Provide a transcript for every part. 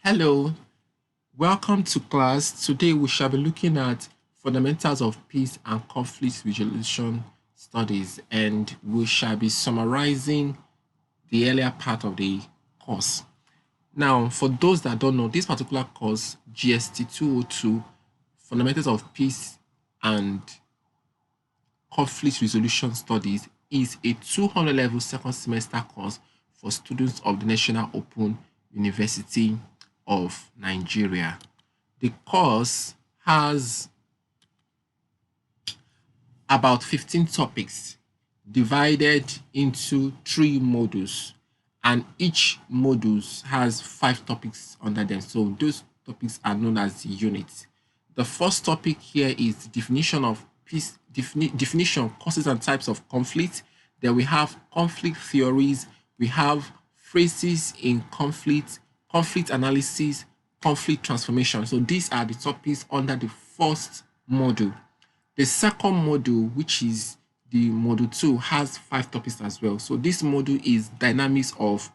Hello, welcome to class. Today we shall be looking at fundamentals of peace and conflict resolution studies, and we shall be summarizing the earlier part of the course. Now, for those that don't know, this particular course, GST202, Fundamentals of Peace and Conflict Resolution Studies, is a 200 level second semester course for students of the National Open University of Nigeria. The course has about 15 topics divided into three modules, and each modules has five topics under them. So those topics are known as units. The first topic here is definition of peace, definition, causes and types of conflict. Then we have conflict theories, we have phrases in conflict, conflict analysis, conflict transformation. So these are the topics under the first module. The second module, which is the module 2, has five topics as well. So this module is dynamics of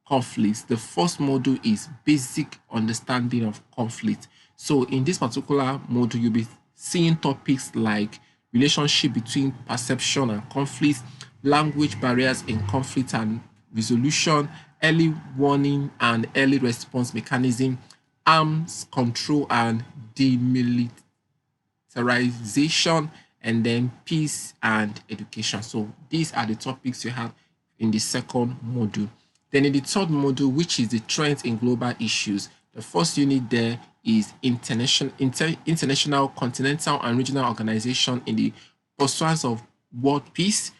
conflicts. The first module is basic understanding of conflict. So in this particular module, you'll be seeing topics like relationship between perception and conflict, language barriers in conflict and resolution, early warning and early response mechanism, arms control and demilitarization, and then peace and education. So these are the topics you have in the second module. Then in the third module, which is the trends in global issues, the first unit there is international, continental, and regional organization in the pursuance of world peace,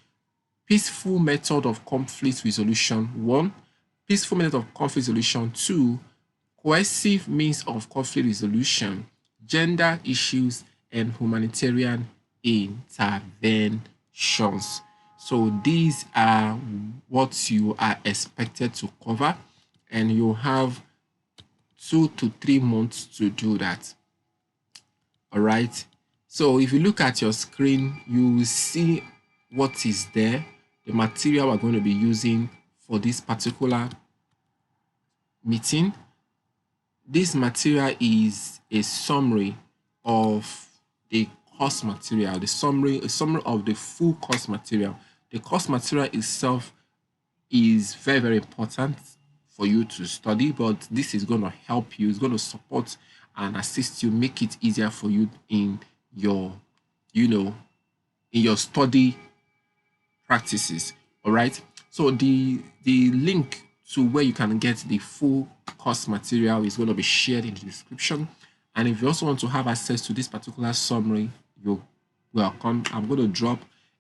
peaceful method of conflict resolution, one, peaceful method of conflict resolution, two, cohesive means of conflict resolution, gender issues, and humanitarian interventions. So these are what you are expected to cover, and you have 2 to 3 months to do that. All right. So if you look at your screen, you will see what is there, the material we're going to be using for this particular meeting. This material is a summary of the course material, a summary of the full course material. The course material itself is very, very important for you to study, but this is going to help you, it's going to support and assist you, make it easier for you in your, in your study practices. All right. So the link to where you can get the full course material is going to be shared in the description. And if you also want to have access to this particular summary, you're welcome. I'm going to drop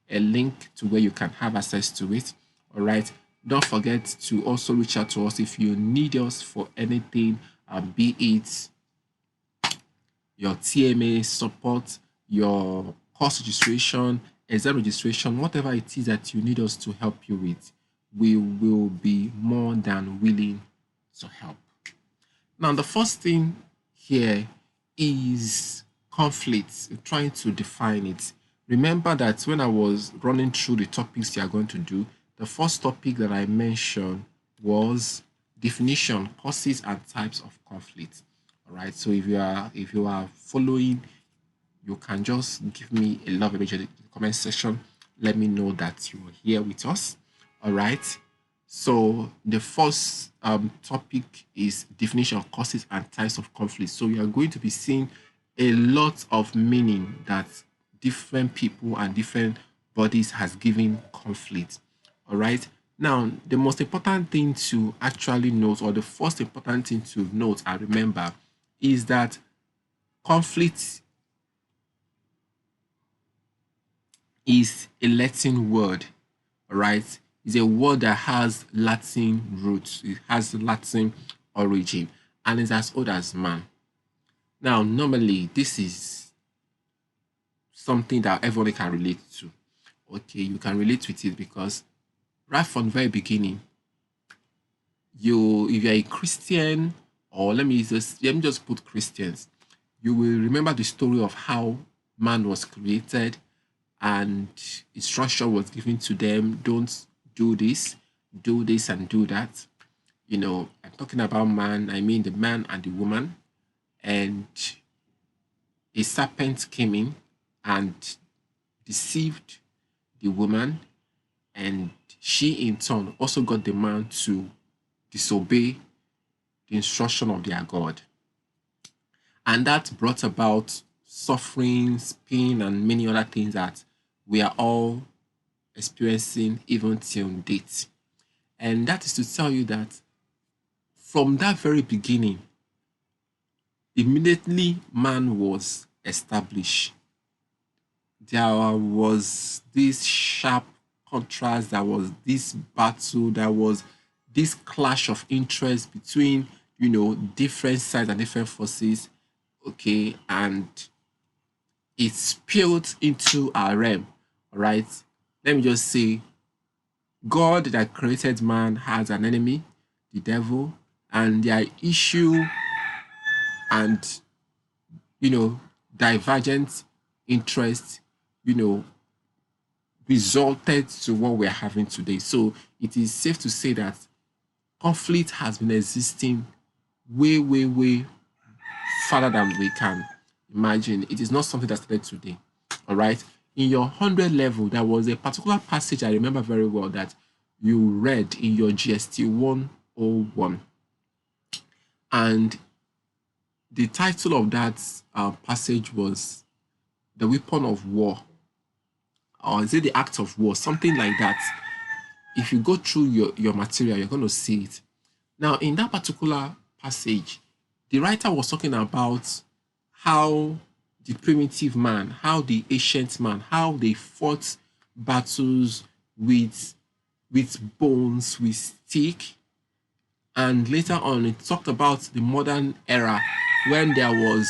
a link to where you can have access to it. All right. Don't forget to also reach out to us if you need us for anything, be it your TMA support, your course registration, exam registration, whatever it is that you need us to help you with, we will be more than willing to help. Now, the first thing here is conflict, trying to define it. Remember that when I was running through the topics you are going to do, the first topic that I mentioned was definition, causes, and types of conflict. All right. So if you are following, you can just give me a love image in the comment section. Let me know that you're here with us. All right. So the first topic is definition of causes and types of conflict. So you are going to be seeing a lot of meaning that different people and different bodies has given conflict. All right. Now, the most important thing to actually note, or the first important thing to note and remember, is that conflict is a Latin word. All right. It's a word that has Latin roots, it has Latin origin, and is as old as man. Now, normally, this is something that everybody can relate to. Okay, you can relate with it because right from the very beginning, if you're a Christian, or let me just put Christians, you will remember the story of how man was created and instruction was given to them, don't do this, and do that. I'm talking about man, I mean the man and the woman, and a serpent came in and deceived the woman, and she in turn also got the man to disobey the instruction of their God. And that brought about sufferings, pain, and many other things that we are all experiencing even till date. And that is to tell you that from that very beginning, immediately man was established. There was this sharp contrast, there was this battle, there was this clash of interest between, different sides and different forces. Okay, and it spilled into our realm. All right. Let me just say, God that created man has an enemy, the devil, and their issue and you know divergent interest, you know, resulted to what we're having today. So it is safe to say that conflict has been existing way, way, way farther than we can imagine. It is not something that started today. All right. In your 100 level, there was a particular passage I remember very well that you read in your GST101. And the title of that passage was The Weapon of War, or is it The Act of War? Something like that. If you go through your material, you're going to see it. Now, in that particular passage, the writer was talking about how the primitive man, how the ancient man, how they fought battles with bones, with stick, and later on it talked about the modern era when there was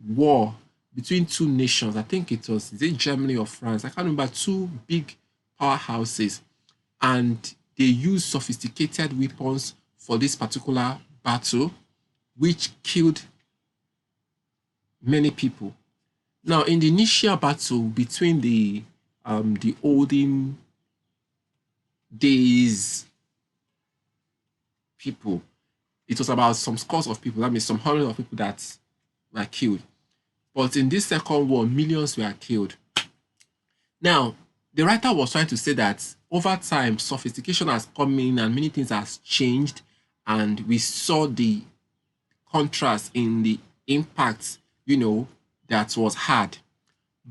war between two nations. I think it was, is it Germany or France? I can't remember, two big powerhouses, and they used sophisticated weapons for this particular battle, which killed many people. Now, in the initial battle between the olden days people, it was about some scores of people. That means some hundreds of people that were killed. But in this second war, millions were killed. Now, the writer was trying to say that over time, sophistication has come in and many things has changed, and we saw the contrast in the impact, that was had.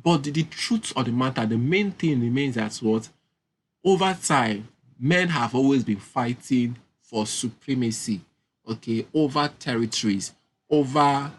But the truth of the matter, the main thing remains that what over time, men have always been fighting for supremacy, okay, over territories, over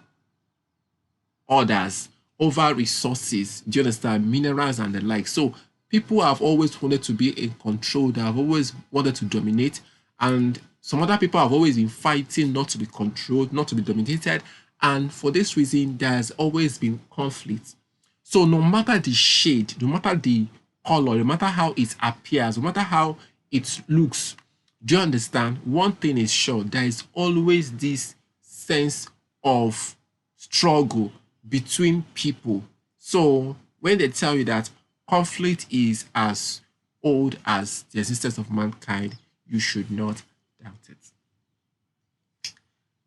others, over resources. Do you understand? Minerals and the like. So people have always wanted to be in control. They have always wanted to dominate. And some other people have always been fighting not to be controlled, not to be dominated. And for this reason, there has always been conflict. So no matter the shade, no matter the color, no matter how it appears, no matter how it looks, do you understand? One thing is sure, there is always this sense of struggle between people. So when they tell you that conflict is as old as the existence of mankind, you should not doubt it.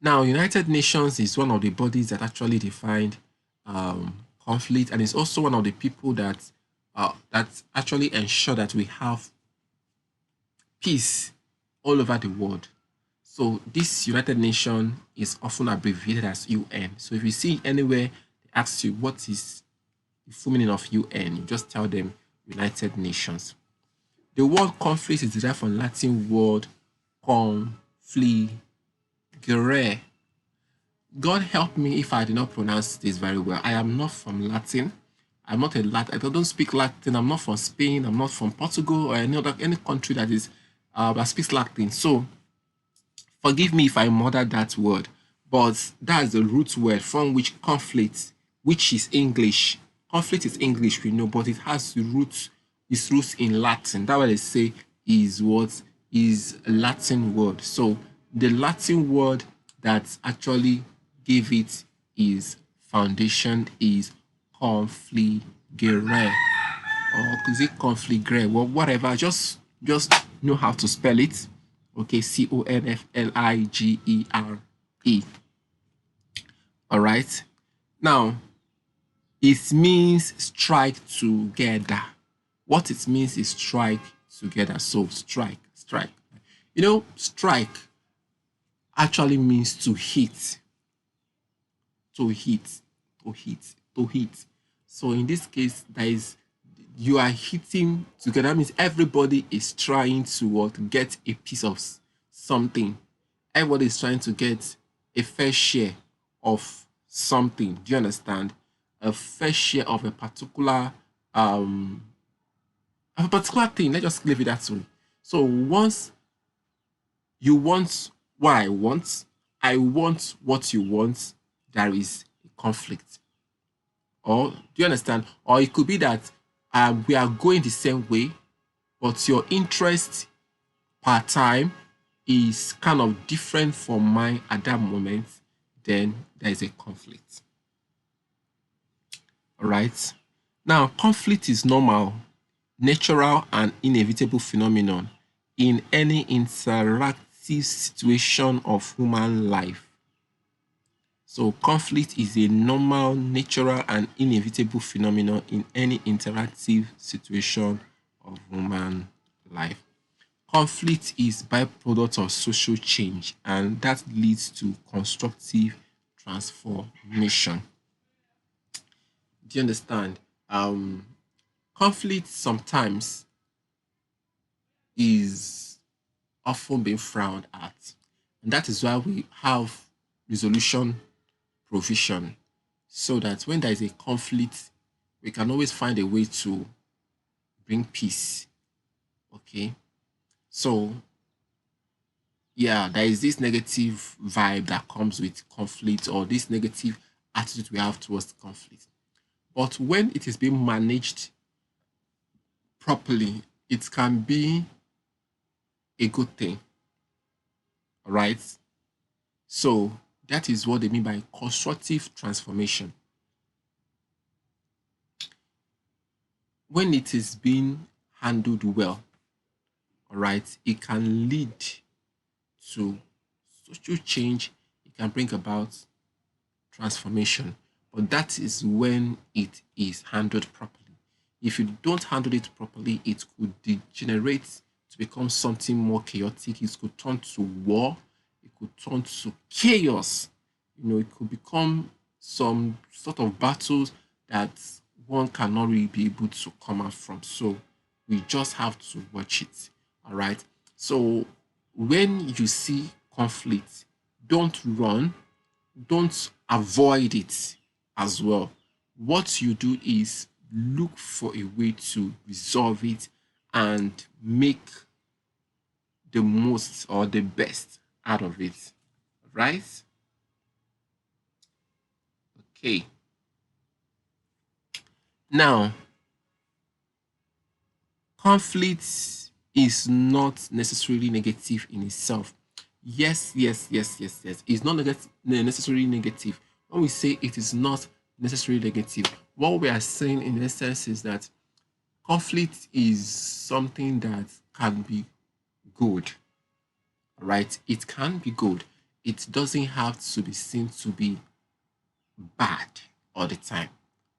Now, United Nations is one of the bodies that actually defined conflict, and it's also one of the people that actually ensure that we have peace all over the world. So this United Nation is often abbreviated as UN. So if you see anywhere they ask you what is the full meaning of UN, you just tell them United Nations. The word conflict is derived from Latin word confligere. God help me if I did not pronounce this very well. I am not from Latin. I'm not a Latin. I don't speak Latin. I'm not from Spain. I'm not from Portugal or any country that speaks Latin. So forgive me if I murder that word, but that's the root word from which conflict, which is English. Conflict is English, we know, but it has its roots in Latin. That what they say is what is a Latin word. So the Latin word that actually gave it is foundation is confligere, or is it confligere? Well, whatever. Just know how to spell it. Okay, confligere. All right. Now, it means strike together. What it means is strike together. So strike. Strike actually means to hit, to hit, to hit. So in this case, you are hitting together. That means everybody is trying to get a piece of something. Everybody is trying to get a fair share of something. Do you understand? A fair share of um a particular thing. Let's just leave it that way. So once you want what I want what you want, there is a conflict. Or do you understand? Or it could be that we are going the same way, but your interest per time is kind of different from mine at that moment, then there is a conflict. All right. Now, conflict is normal, natural, and inevitable phenomenon in any interactive situation of human life. So, conflict is a normal, natural, and inevitable phenomenon in any interactive situation of human life. Conflict is byproduct of social change, and that leads to constructive transformation. Do you understand? Um, Conflict sometimes is often being frowned at, and that is why we have resolution provision, so that when there is a conflict, we can always find a way to bring peace. Okay, so yeah, there is this negative vibe that comes with conflict, or this negative attitude we have towards conflict. But when it is being managed properly, it can be a good thing, all right? So that is what they mean by constructive transformation. When it is being handled well, all right, it can lead to social change, it can bring about transformation. But that is when it is handled properly. If you don't handle it properly, it could degenerate to become something more chaotic. It could turn to war. It could turn to chaos. It could become some sort of battles that one cannot really be able to come out from. So we just have to watch it. All right. So when you see conflict, don't run, don't avoid it as well. What you do is look for a way to resolve it and make the most or the best out of it. Right? Okay. Now, conflict is not necessarily negative in itself. Yes. It's not necessarily negative. When we say it is not necessarily negative, what we are saying in essence is that conflict is something that can be good, right? It can be good. It doesn't have to be seen to be bad all the time,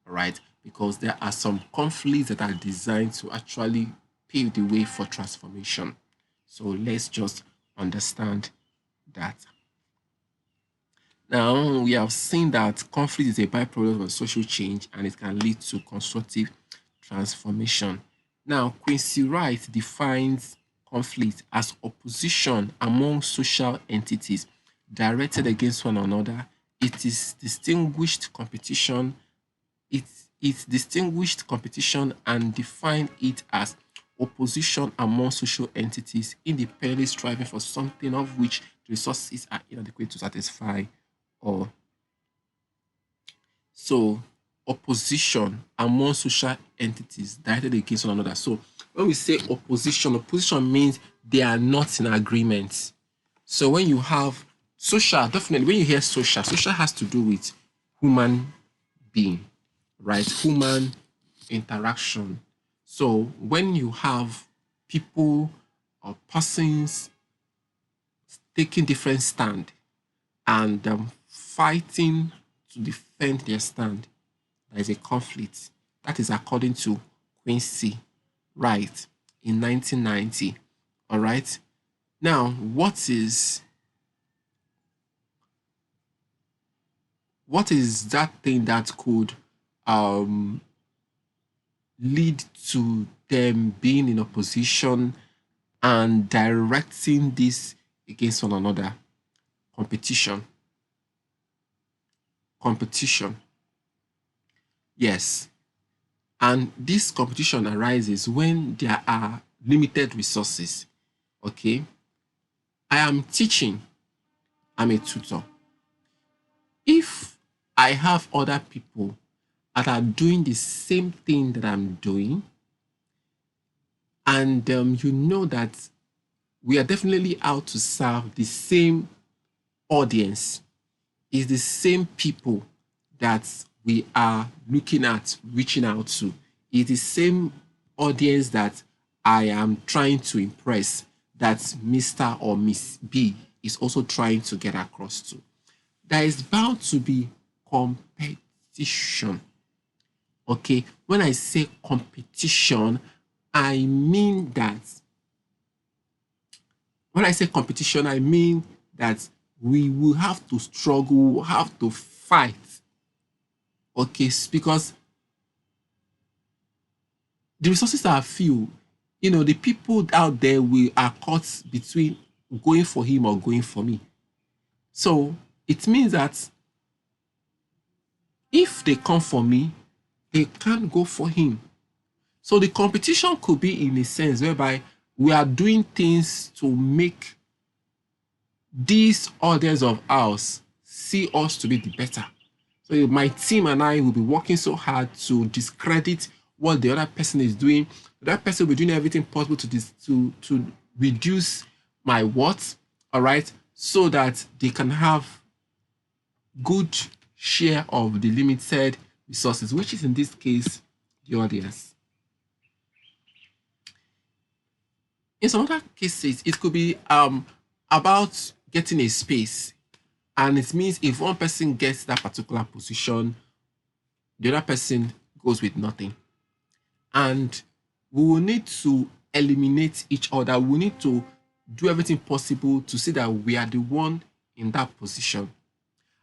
right? Because there are some conflicts that are designed to actually pave the way for transformation. So let's just understand that. Now, we have seen that conflict is a byproduct of social change and it can lead to constructive transformation. Now, Quincy Wright defines conflict as opposition among social entities directed against one another. It is distinguished competition. It distinguished competition and defined it as opposition among social entities independently striving for something of which the resources are inadequate to satisfy or so opposition among social entities directed against one another. So when we say opposition means they are not in agreement. So when you have social, definitely when you hear social has to do with human being, right? Human interaction. So when you have people or persons taking different stand and fighting to defend their stand, there is a conflict. That is according to Quincy Wright in 1990. All right. Now, what is that thing that could um, lead to them being in opposition and directing this against one another? Competition. Competition. Yes. And this competition arises when there are limited resources. Okay. I am teaching, I'm a tutor. If I have other people that are doing the same thing that I'm doing, and you know that we are definitely out to serve the same audience, is the same people that we are looking at reaching out to, is the same audience that I am trying to impress, that Mr. or Miss B is also trying to get across to. There is bound to be competition. Okay, when I say competition, I mean that when I say competition, I mean that we will have to struggle, we'll have to fight. Okay, because the resources are few. You know, the people out there are caught between going for him or going for me. So it means that if they come for me, they can't go for him. So the competition could be in a sense whereby we are doing things to make these audience of ours see us to be the better. So my team and I will be working so hard to discredit what the other person is doing. That person will be doing everything possible to reduce my worth, all right, so that they can have good share of the limited resources, which is in this case the audience. In some other cases, it could be about getting a space. And it means if one person gets that particular position, the other person goes with nothing. And we will need to eliminate each other. We need to do everything possible to see that we are the one in that position.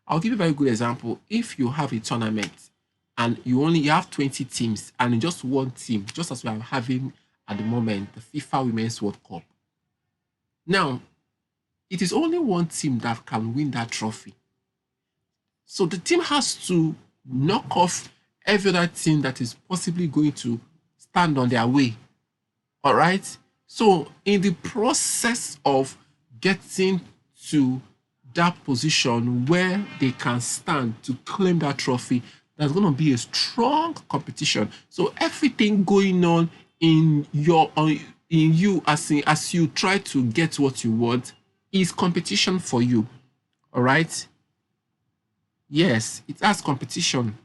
I'll give you a very good example. If you have a tournament and you have 20 teams and in just one team, just as we are having at the moment, the FIFA Women's World Cup. Now, it is only one team that can win that trophy. So the team has to knock off every other team that is possibly going to stand on their way. All right. So in the process of getting to that position where they can stand to claim that trophy, there's going to be a strong competition. So everything going on in you as you try to get what you want is competition for you. All right. Yes, it has competition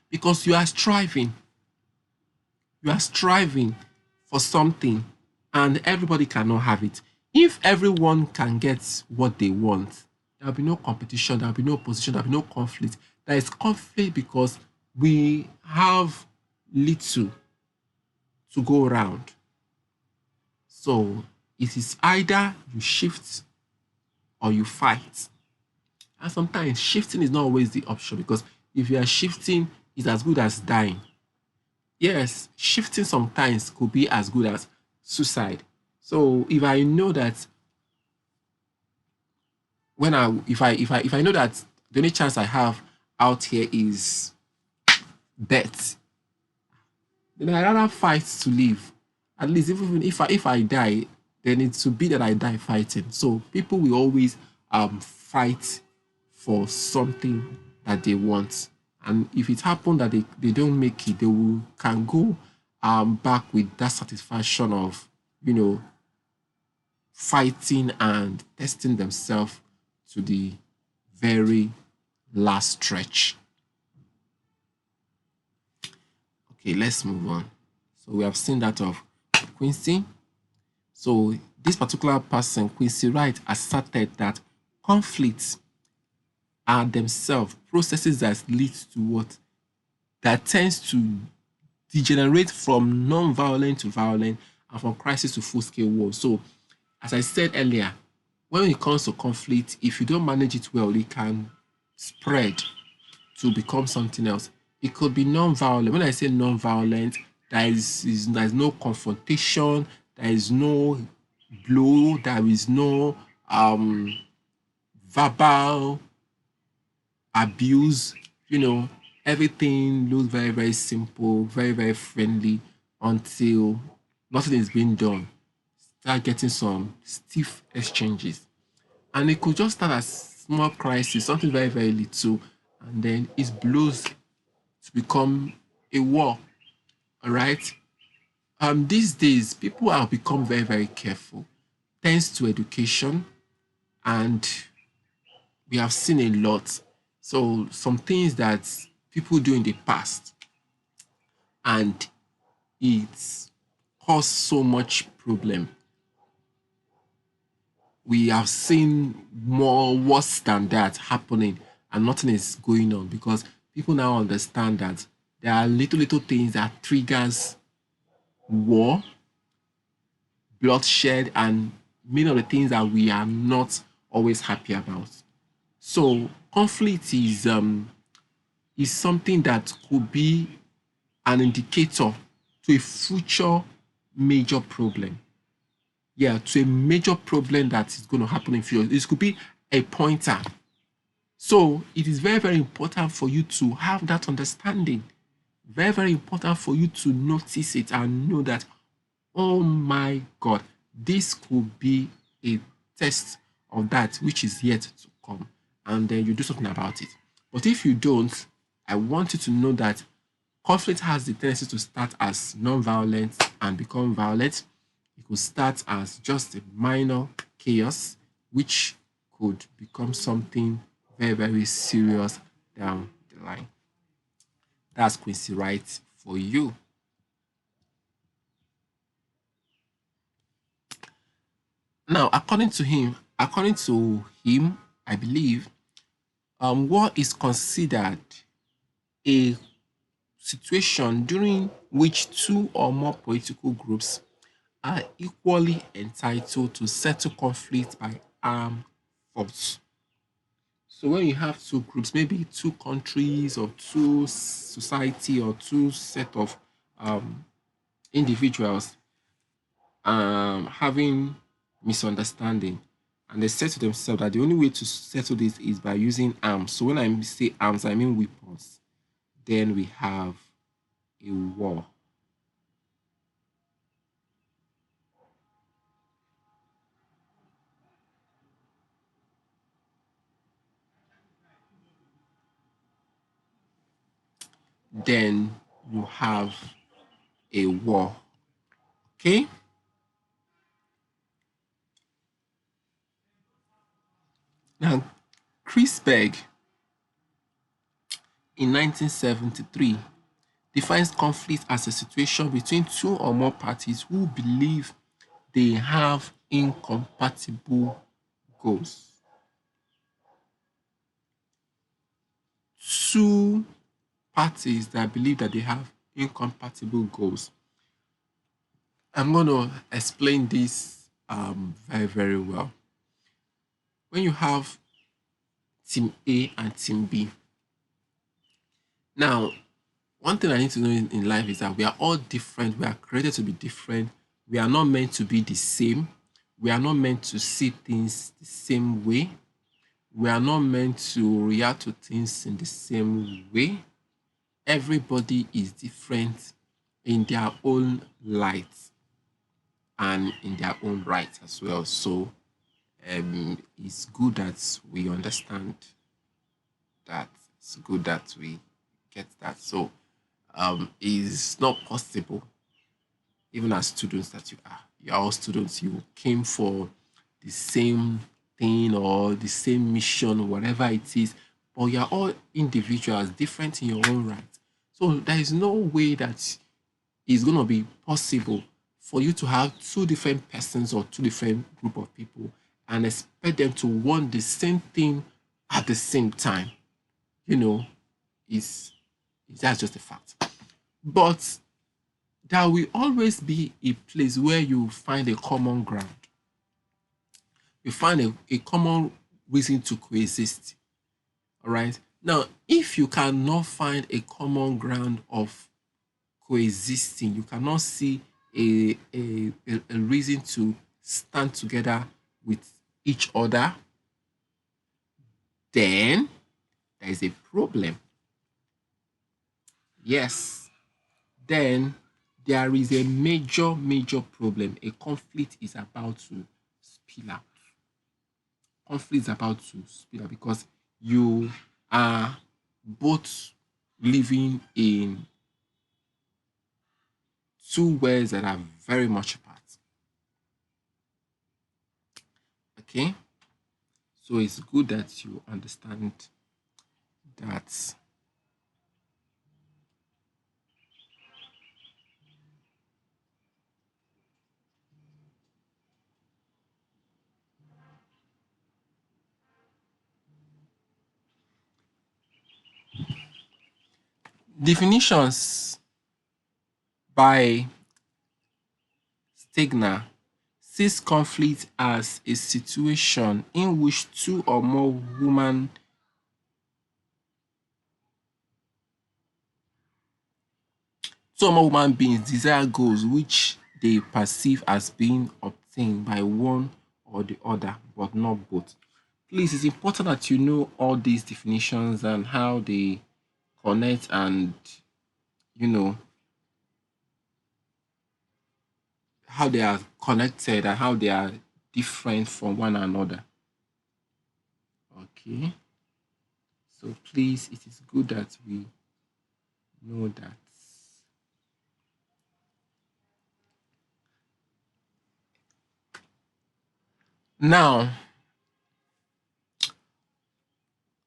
because you are striving. You are striving for something and everybody cannot have it. If everyone can get what they want, there'll be no competition, there'll be no opposition, there'll be no conflict. There is conflict because we have little to go around. So it is either you shift or you fight. And sometimes shifting is not always the option because if you are shifting, it's as good as dying. Yes, shifting sometimes could be as good as suicide. So if I know that when I if I know that the only chance I have out here is death, then I rather fight to live. At least even if I die, then it should be that I die fighting. So people will always fight for something that they want. And if it happened that they don't make it, they will can go back with that satisfaction of, you know, fighting and testing themselves to the very last stretch. Okay, let's move on. So we have seen that of Quincy. So this particular person, Quincy Wright, asserted that conflicts are themselves processes that lead to what? That tends to degenerate from non-violent to violent and from crisis to full-scale war. So, as I said earlier, when it comes to conflict, if you don't manage it well, it can spread to become something else. It could be non-violent. When I say non-violent, there is no confrontation, there is no blow, there is no verbal abuse. You know, everything looks very, very simple, very, very friendly until nothing is being done. Start getting some stiff exchanges. And it could just start as small crisis, something very, very little, and then it blows to become a war. All right. These days, people have become very, very careful, thanks to education, and we have seen a lot. So some things that people do in the past, and it's caused so much problem. We have seen more worse than that happening, and nothing is going on because people now understand that there are little things that triggers war, bloodshed, and many of the things that we are not always happy about. So conflict is something that could be an indicator to a future major problem. Yeah, to a major problem that is going to happen in future. This could be a pointer. So it is very, very important for you to have that understanding. Very, very important for you to notice it and know that, oh my God, this could be a test of that which is yet to come. And then you do something about it. But if you don't, I want you to know that conflict has the tendency to start as non-violent and become violent. It could start as just a minor chaos, which could become something very, very serious down the line. That's Quincy Wright for you. Now, according to him, I believe, what is considered a situation during which two or more political groups are equally entitled to settle conflict by armed force. So when you have two groups, maybe two countries or two society or two set of um, individuals having misunderstanding, and they said to themselves that the only way to settle this is by using arms. So when I say arms, I mean weapons. Then we have a war. Then you have a war. Okay. Now, Chris Berg in 1973 defines conflict as a situation between two or more parties who believe they have incompatible goals. Two parties that believe that they have incompatible goals. I'm going to explain this very, very well. When you have team A and team B, now, one thing I need to know in life is that we are all different. We are created to be different. We are not meant to be the same. We are not meant to see things the same way. We are not meant to react to things in the same way. Everybody is different in their own light and in their own right as well. So it's good that we understand that. It's good that we get that. So it's not possible, even as students that you are all students, you came for the same thing or the same mission, whatever it is, but you're all individuals, different in your own right. So there is no way that it's going to be possible for you to have two different persons or two different group of people and expect them to want the same thing at the same time, you know, is that's just a fact. But there will always be a place where you find a common ground. You find a common reason to coexist. All right. Now, if you cannot find a common ground of coexisting, you cannot see a reason to stand together with each other, then there is a problem. Yes, then there is a major problem. A conflict is about to spill out. Conflict is about to spill out because you are both living in two worlds that are very much apart. Okay, so it's good that you understand that. Definitions by Stegner sees conflict as a situation in which two or more human beings desire goals which they perceive as being obtained by one or the other, but not both. Please, it's important that you know all these definitions and how they connect and you know how they are connected and how they are different from one another. Okay, so please, it is good that we know that. Now,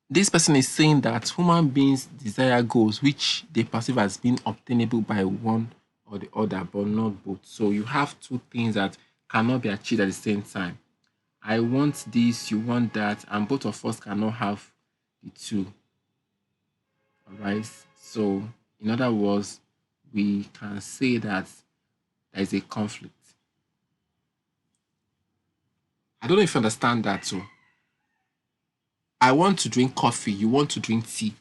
this person is saying that human beings desire goals which they perceive as being obtainable by one or the other, but not both. So you have two things that cannot be achieved at the same time. I want this, you want that, and both of us cannot have the two. All right. So, in other words, we can say that there is a conflict. I don't know if you understand that. So, I want to drink coffee, you want to drink tea.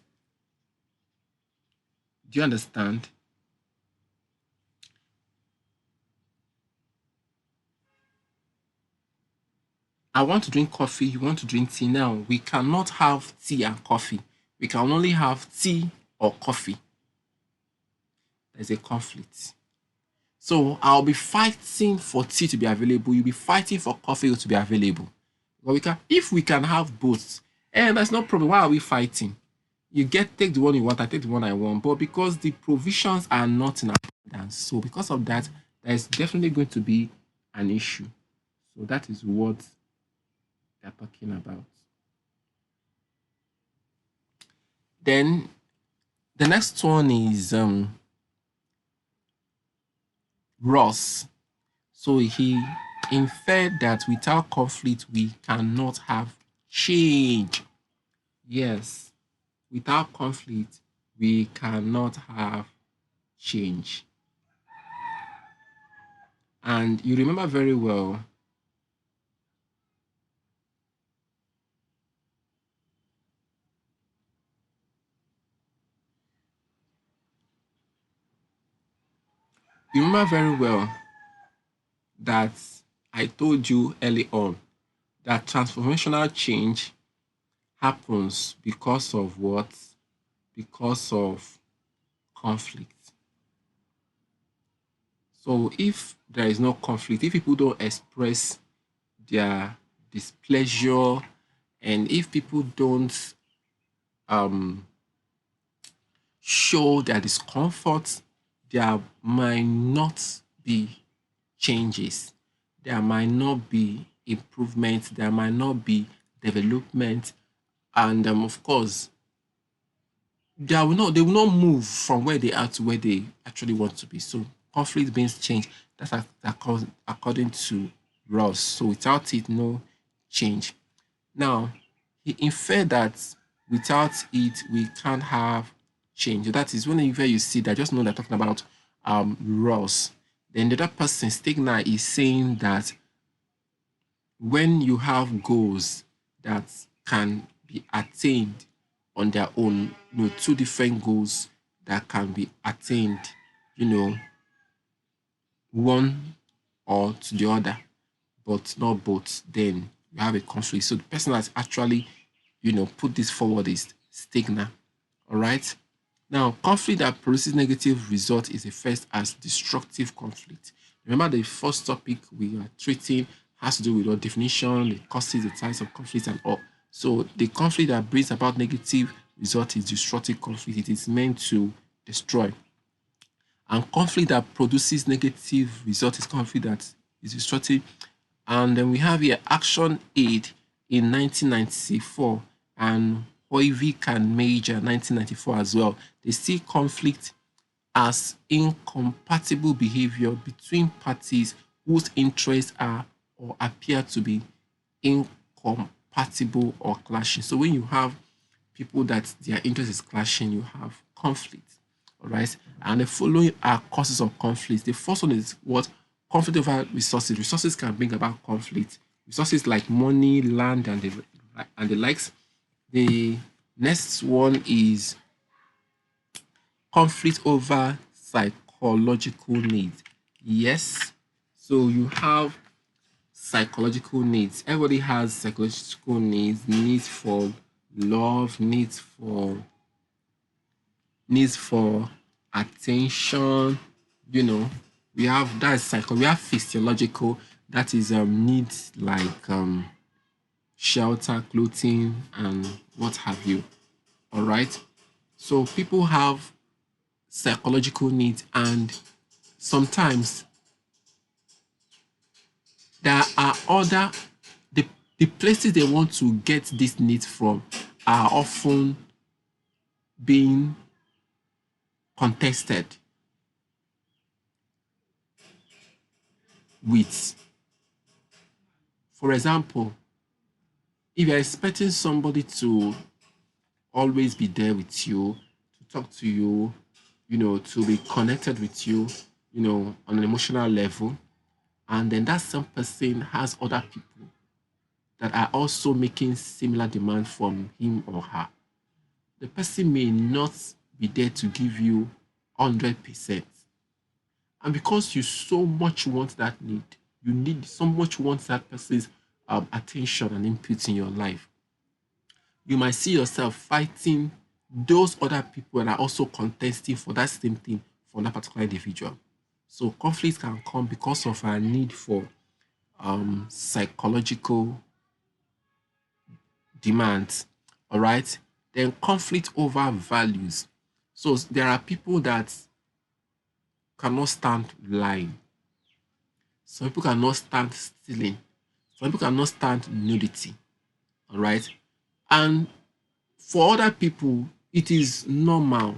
Do you understand? I want to drink coffee, you want to drink tea. Now, we cannot have tea and coffee. We can only have tea or coffee. There's a conflict. So I'll be fighting for tea to be available. You'll be fighting for coffee to be available. But if we can have both, and that's no problem. Why are we fighting? You take the one you want, I take the one I want. But because the provisions are not in abundance, so because of that, there's definitely going to be an issue. So that is what they're talking about. Then the next one is Ross. So he inferred that without conflict, we cannot have change. Yes, without conflict, we cannot have change. And you remember very well, you remember very well that I told you early on that transformational change happens because of what? Because of conflict. So if there is no conflict, if people don't express their displeasure, and if people don't um, show their discomfort, there might not be changes. There might not be improvement. There might not be development. And of course, they will not move from where they are to where they actually want to be. So conflict means change. That's according to Ross. So without it, no change. Now, he inferred that without it, we can't have change. That is, whenever you see that, just know they're talking about Ross. Then the other person, Stigner, is saying that when you have goals that can be attained on their own, two different goals that can be attained, you know, one or to the other, but not both, then you have a conflict. So the person that's actually, put this forward is Stigner. All right. Now, conflict that produces negative result is referred as destructive conflict. Remember, the first topic we are treating has to do with our definition, the causes, the types of conflict, and all. So, the conflict that brings about negative result is destructive conflict. It is meant to destroy. And conflict that produces negative result is conflict that is destructive. And then we have here Action Aid in 1994 and Hoivik and Major 1994 as well. They see conflict as incompatible behavior between parties whose interests are or appear to be incompatible or clashing. So when you have people that their interest is clashing, you have conflict. All right. And the following are causes of conflict. The first one is what? Conflict over resources. Resources can bring about conflict. Resources like money, land, and the likes. The next one is conflict over psychological needs. Yes. So you have psychological needs. Everybody has psychological needs, needs for love, needs for attention, we have that's psycho, we have physiological, that is needs like shelter, clothing, and what have you. All right. So people have psychological needs, and sometimes there are other the, the places they want to get these needs from are often being contested with. For example, if you're expecting somebody to always be there with you, to talk to you, to be connected with you, on an emotional level, and then that same person has other people that are also making similar demand from him or her, the person may not be there to give you 100%. And because you so much want that need, you need so much want that person's attention and input in your life, you might see yourself fighting those other people that are also contesting for that same thing for that particular individual. So conflicts can come because of our need for psychological demands. All right. Then conflict over values. So there are people that cannot stand lying. Some people cannot stand stealing. Some people cannot stand nudity. All right. And for other people, it is normal.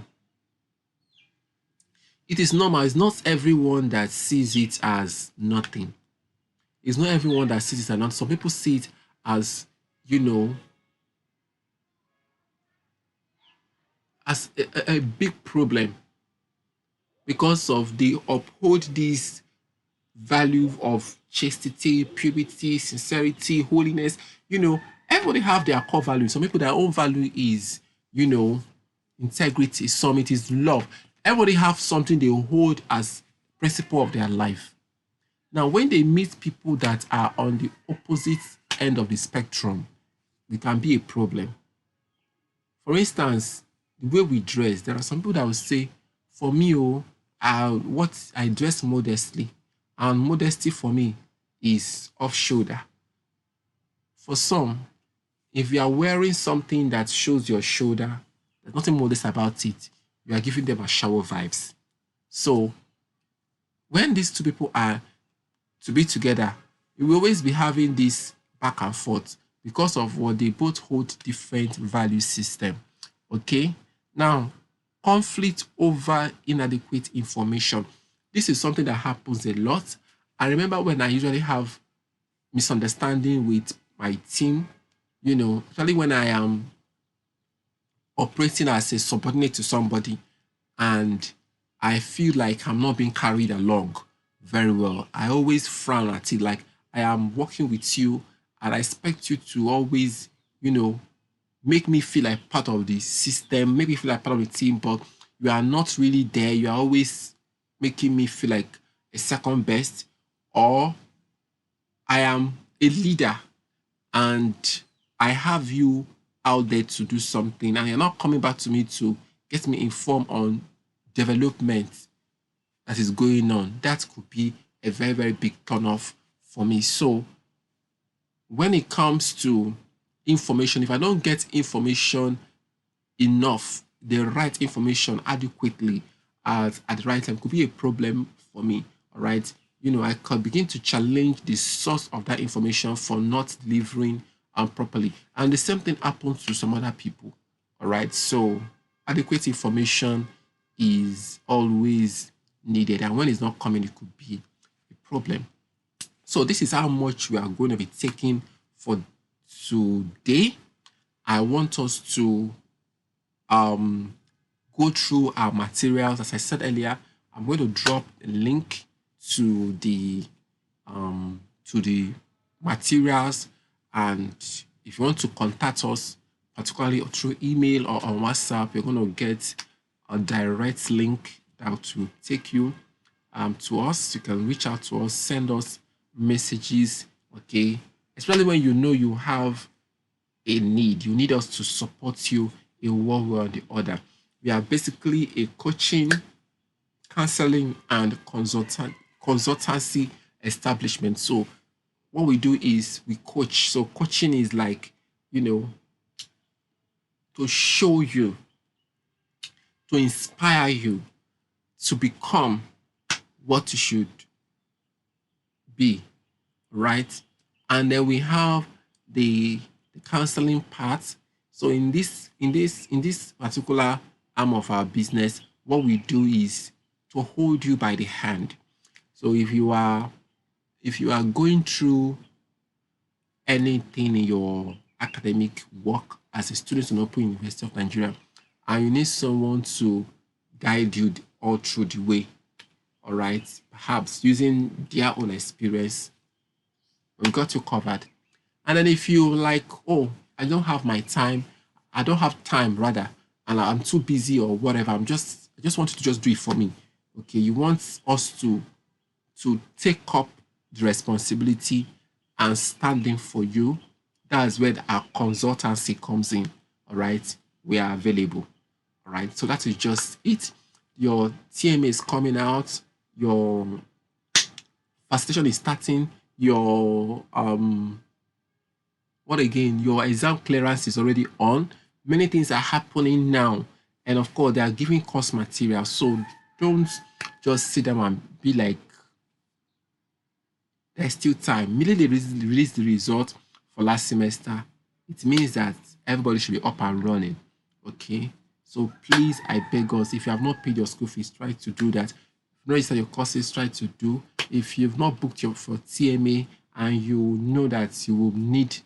It is normal. It's not everyone that sees it as nothing. It's not everyone that sees it as nothing. Some people see it as, you know, as a big problem because of they uphold this value of chastity, purity, sincerity, holiness. Everybody have their core value. Some people, their own value is, integrity. Some it is love. Everybody have something they hold as principle of their life. Now, when they meet people that are on the opposite end of the spectrum, it can be a problem. For instance, the way we dress, there are some people that will say, for me, I dress modestly, and modesty for me is off shoulder. For some, if you are wearing something that shows your shoulder, there's nothing modest about it. You are giving them a shower vibes. So when these two people are to be together, you will always be having this back and forth because of what they both hold different value system. Okay. Now, conflict over inadequate information. This is something that happens a lot. I remember when I usually have misunderstanding with my team, especially when I am operating as a subordinate to somebody and I feel like I'm not being carried along very well. I always frown at it like I am working with you and I expect you to always, you know, make me feel like part of the system, make me feel like part of the team, but you are not really there. You are always making me feel like a second best, or I am a leader and I have you out there to do something and you're not coming back to me to get me informed on development that is going on. That could be a very, very big turn off for me. So when it comes to information, if I don't get information enough, the right information adequately at the right time, could be a problem for me. All right. I could begin to challenge the source of that information for not delivering properly. And the same thing happens to some other people. All right. So adequate information is always needed. And when it's not coming, it could be a problem. So this is how much we are going to be taking for today. I want us to um, go through our materials. As I said earlier, I'm going to drop a link to the materials, and if you want to contact us, particularly through email or on WhatsApp, you're going to get a direct link that will take you to us. You can reach out to us, send us messages, okay? Especially when you have a need. You need us to support you in one way or the other. We are basically a coaching, counseling, and consultancy establishment. So what we do is we coach. So coaching is like, to show you, to inspire you to become what you should be, right? And then we have the counseling part. So in this particular arm of our business, what we do is to hold you by the hand. So if you are going through anything in your academic work as a student in Open University of Nigeria, and you need someone to guide you all through the way, all right, perhaps using their own experience, we got you covered. And then if you like, oh, I don't have time rather, and I'm too busy or whatever, I just want you to just do it for me. Okay, you want us to take up the responsibility and standing for you. That's where our consultancy comes in. All right, we are available. All right, so that is just it. Your TMA is coming out. Your facilitation is starting. Your exam clearance is already on. Many things are happening now, and of course they are giving course material. So don't just sit down and be like, there's still time. Immediately they release the result for last semester, it means that everybody should be up and running. Okay. So please, I beg us, if you have not paid your school fees, try to do that. If you register your courses, try to do. If you've not booked your for TMA and you know that you will need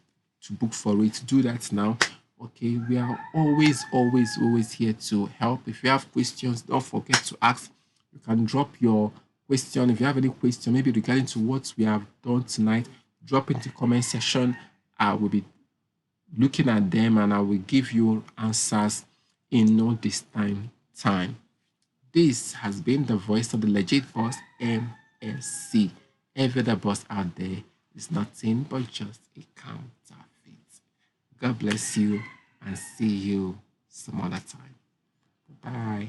to book for it, do that now. Okay, we are always, always, always here to help. If you have questions, don't forget to ask. You can drop your question. If you have any question, maybe regarding to what we have done tonight, drop into the comment section. I will be looking at them and I will give you answers in no distant time. This has been the voice of the legit boss, MSC. Every other boss out there is nothing but just a counterfeit. God bless you and see you some other time. Bye.